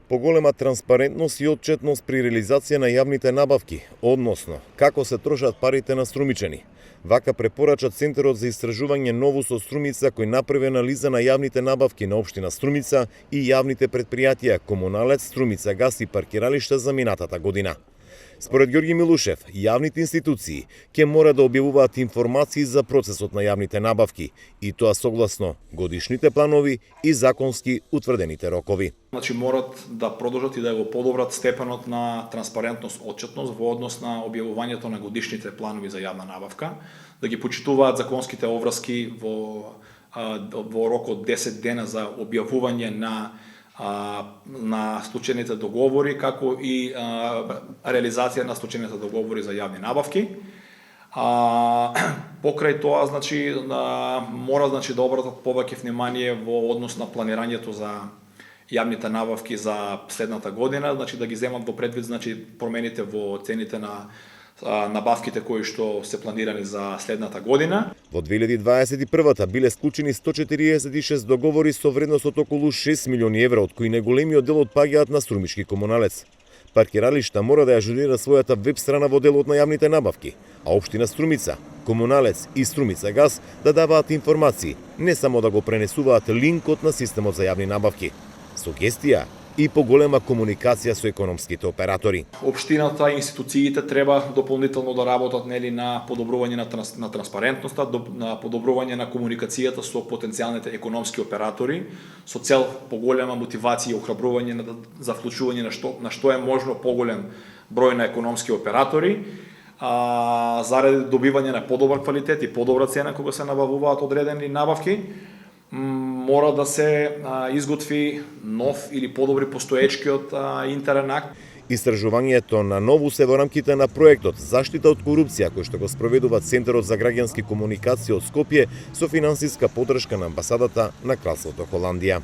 Поголема транспарентност и отчетност при реализација на јавните набавки, односно како се трошат парите на струмичани. Вака препорача Центарот за истражување Новус од Струмица, кој направи анализа на јавните набавки на општина Струмица и јавните предпријатија Комуналец, Струмица газ и паркиралишта за минатата година. Според Ѓорги Милушев, јавните институции ќе мора да објавуваат информации за процесот на јавните набавки, и тоа согласно годишните планови и законски утврдените рокови. Значи морат да продолжат и да го подобрат степенот на транспарентност, отчетност во однос на објавувањето на годишните планови за јавна набавка, да ги почитуваат законските обврски во рок од 10 дена за објавување на случајните договори, како и реализација на случајните договори за јавни набавки. Покрај тоа, значи, мора да обратат повеќе внимание во однос на планирањето за јавните набавки за следната година, значи да ги земат во предвид, значи, промените во цените на набавките кои што се планирани за следната година. Во 2021-та биле склучени 146 договори со вредност од околу 6 милиони евра, од кои најголемиот дел отпаѓаат на Струмички Комуналец. Паркиралишта мора да ја ажурира својата веб страна во делот на јавните набавки, а општина Струмица, Комуналец и Струмица газ да даваат информации, не само да го пренесуваат линкот на системот за јавни набавки. Сугестија и поголема комуникација со економските оператори. Општината и институциите треба дополнително да работат на подобрување на транспарентноста, на подобрување на комуникацијата со потенцијалните економски оператори, со цел поголема мотивација и охрабрување за вклучување на што е можно поголем број на економски оператори, заради добивање на подобар квалитет и подобра цена кога се набавуваат одредени набавки. Мора да се изготви нов или подобри постоечкиот интерен акт. Истражувањето на Новус е во рамките на проектот Заштита од корупција, кој што го спроведува Центарот за граѓански комуникација од Скопје со финансиска поддршка на амбасадата на Кралството Холандија.